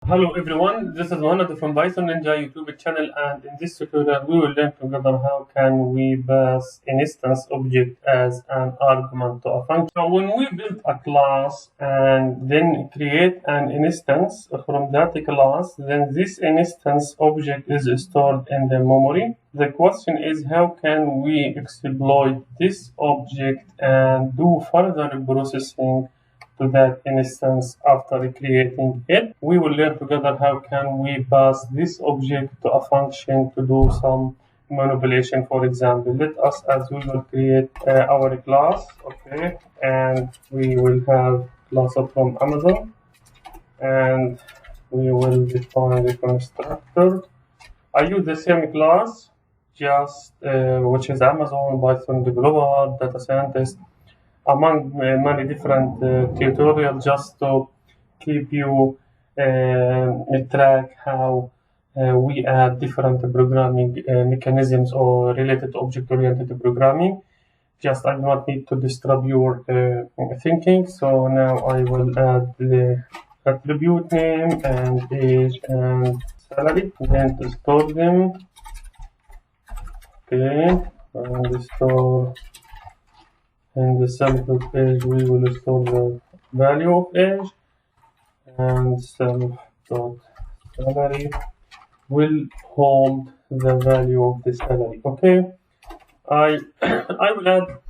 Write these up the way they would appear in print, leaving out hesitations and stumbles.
Hello everyone, this is Mohammed from Python Ninja YouTube channel, and in this tutorial we will learn together how can we pass an instance object as an argument to a function. So when we build a class and then create an instance from that class, then this instance object is stored in the memory. The question is, how can we exploit this object and do further processing to that instance after creating it? We will learn together how can we pass this object to a function to do some manipulation. For example, let us as usual create our class, okay, and we will have class from Amazon, and we will define the constructor. I use the same class, just which is Amazon Python developer, data scientist, among many different tutorials, just to keep you track how we add different programming mechanisms or related to object-oriented programming. Just I do not need to disturb your thinking. So now I will add the attribute name and age and salary, then to store them. Okay, and store in the self.age we will store the value of age, and self.salary will hold the value of the salary. Okay, I will add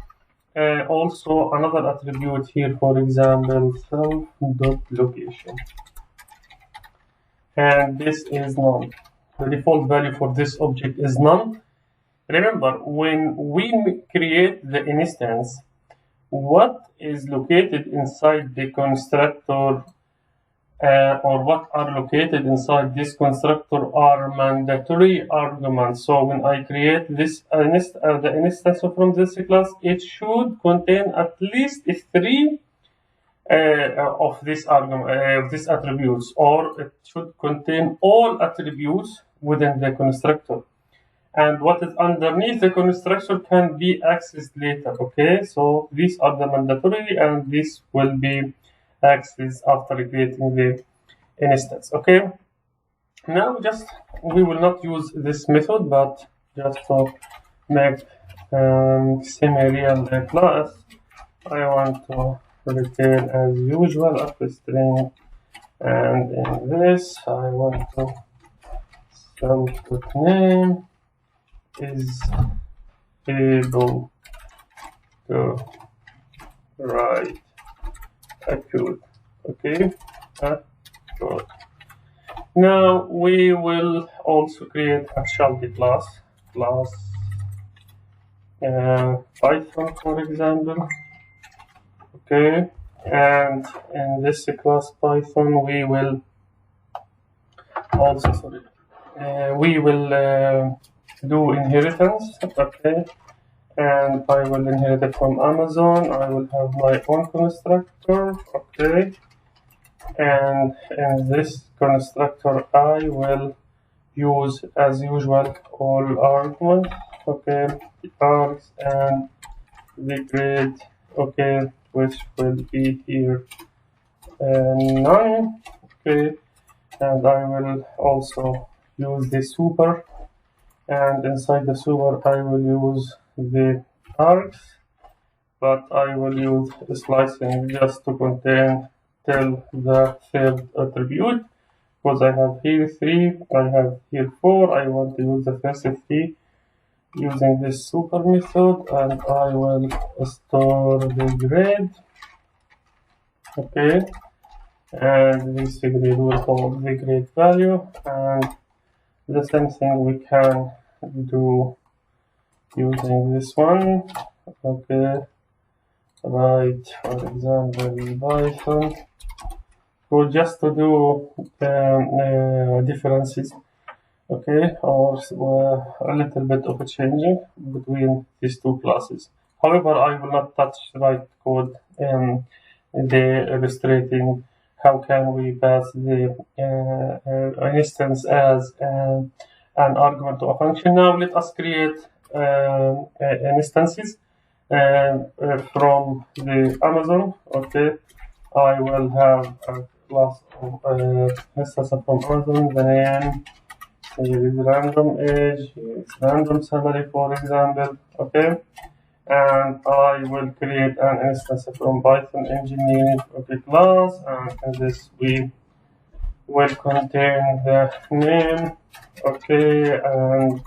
also another attribute here, for example self.location, and this is none. The default value for this object is none. Remember, when we create the instance, what is located inside the constructor or what are located inside this constructor are mandatory arguments. So when I create this the instance from this class, it should contain at least three of this argument, these attributes, or it should contain all attributes within the constructor. And what is underneath the constructor can be accessed later. Okay, so these are the mandatory, and this will be accessed after creating the instance. Okay, now we will not use this method, but just to make semi-real class, I want to return as usual a string, and in this I want to self.name is able to write a code. Okay, code. Now we will also create a child class Python, for example. Okay, and in this class Python we will also do inheritance. Okay, and I will inherit it from Amazon. I will have my own constructor. Okay, and in this constructor I will use as usual all arguments. Okay, the args and the grade. Okay, which will be here none. Okay, and I will also use the super, and inside the super I will use the args, but I will use slicing just to contain till the third attribute, because I have here 3, I have here 4. I want to use the first 3 using this super method, and I will store the grade. Okay, and this grade will hold the grade value, and the same thing we can do using this one. Okay, right, for example Python, so just to do differences, okay, or a little bit of a changing between these two classes. However, I will not touch write code the illustrating how can we pass the instance as an argument to a function. Now let us create instances from the Amazon. Okay, I will have class of instance from Amazon. The name here is random age, here is random salary, for example. Okay, and I will create an instance from Python engineering class, and in this we will contain the name. Okay, and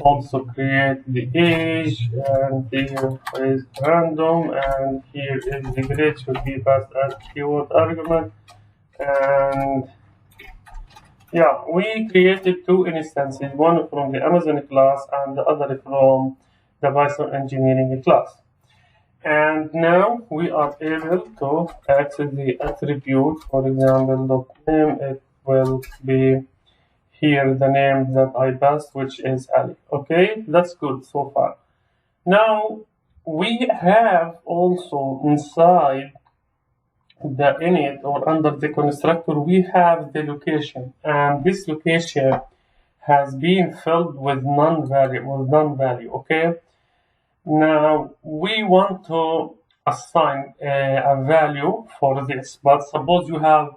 also create the age, and here is random, and here is the grade should be passed as keyword argument. And yeah, we created two instances, one from the Amazon class and the other from the Python engineering class. And now we are able to access the attribute. For example, the name, it will be here the name that I passed, which is Ali. Okay, that's good so far. Now we have also inside the init or under the constructor, we have the location, and this location has been filled with non-value. Okay, now we want to assign a value for this, but suppose you have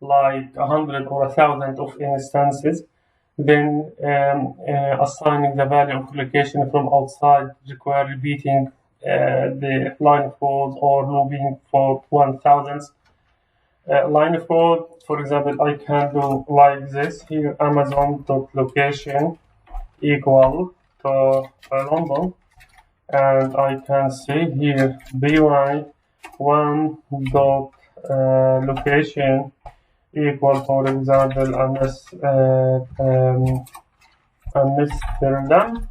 like 100 or 1,000 of instances, then assigning the value of location from outside require repeating the line of code or looping for 1,000 line of code. For example, I can do like this here: Amazon.location equal to London, and I can say here by1 dot location equal, for example, Amsterdam.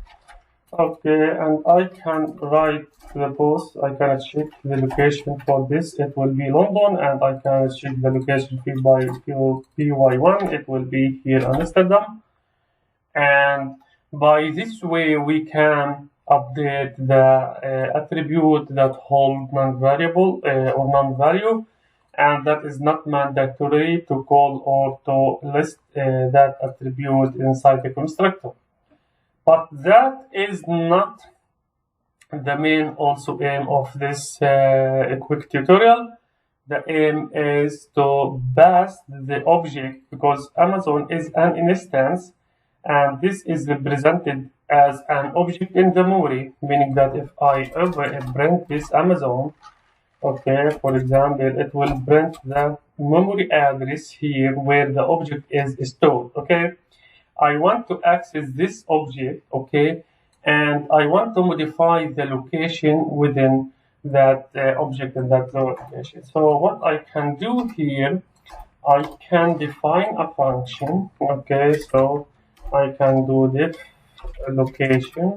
Okay, and I can write the post. I can check the location for this. It will be London, and I can check the location by1. It will be here Amsterdam. And by this way, we can update the attribute that hold non-variable or non-value, and that is not mandatory to call or to list that attribute inside the constructor. But that is not the main also aim of this quick tutorial. The aim is to pass the object, because Amazon is an instance, and this is represented as an object in the memory, meaning that if I ever print this Amazon, okay, for example, it will print the memory address here where the object is stored. Okay, I want to access this object, okay, and I want to modify the location within that object in that location. So what I can do here, I can define a function. Okay, so I can do this location,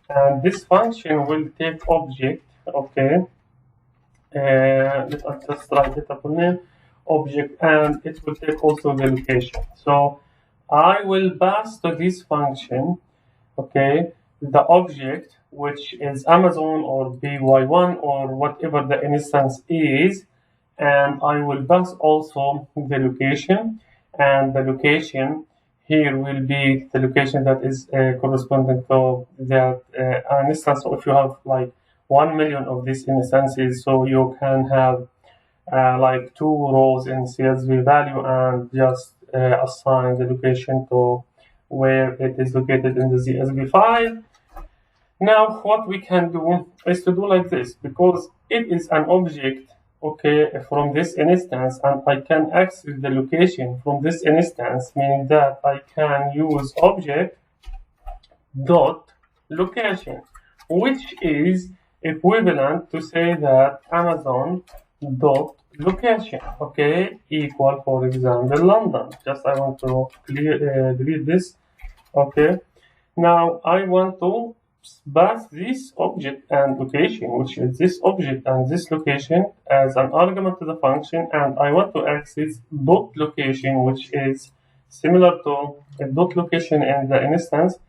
and this function will take object. Okay, let us just write it up name object, and it will take also the location. So I will pass to this function, okay, the object which is Amazon or by1 or whatever the instance is, and I will pass also the location, and the location here will be the location that is corresponding to that instance. So if you have like 1 million of these instances, so you can have like 2 rows in CSV value and just assign the location to where it is located in the CSV file. Now what we can do is to do like this, because it is an object, okay, from this instance, and I can access the location from this instance, meaning that I can use object dot location, which is equivalent to say that Amazon dot location, okay, equal, for example, London. Just I want to delete this. Okay, now I want to pass this object and location, which is this object and this location, as an argument to the function, and I want to access dot location, which is similar to a dot location in the instance,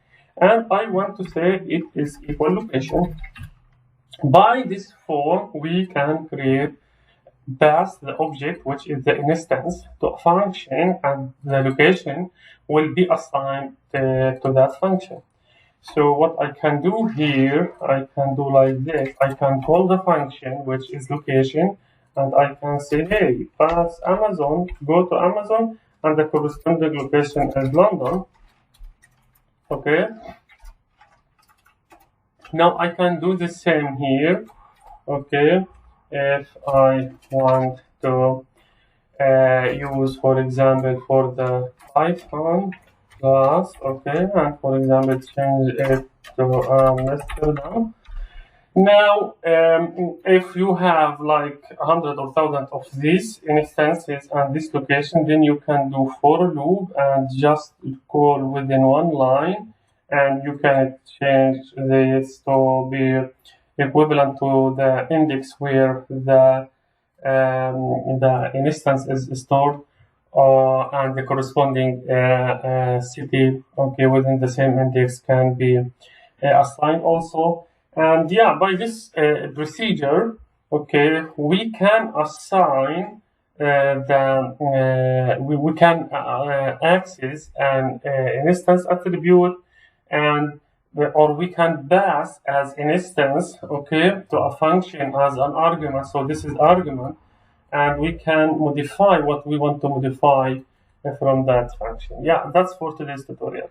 and I want to say it is equal location. By this form, we can pass the object, which is the instance, to a function, and the location will be assigned to that function. So what I can do here, I can do like this. I can call the function, which is location, and I can say, hey, pass Amazon, go to Amazon, and the corresponding location is London. Okay. Now I can do the same here. Okay. If I want to use, for example, for the Python class, okay, and for example, change it to Amsterdam. Now, if you have like 100 or 1,000 of these instances and this location, then you can do for loop and just call within one line, and you can change this to be equivalent to the index where the instance is stored, and the corresponding city, okay, within the same index can be assigned also. And yeah, by this procedure, okay, we can assign we can access an instance attribute, and or we can pass as an instance, okay, to a function as an argument. So this is argument, and we can modify what we want to modify from that function. Yeah, that's for today's tutorial.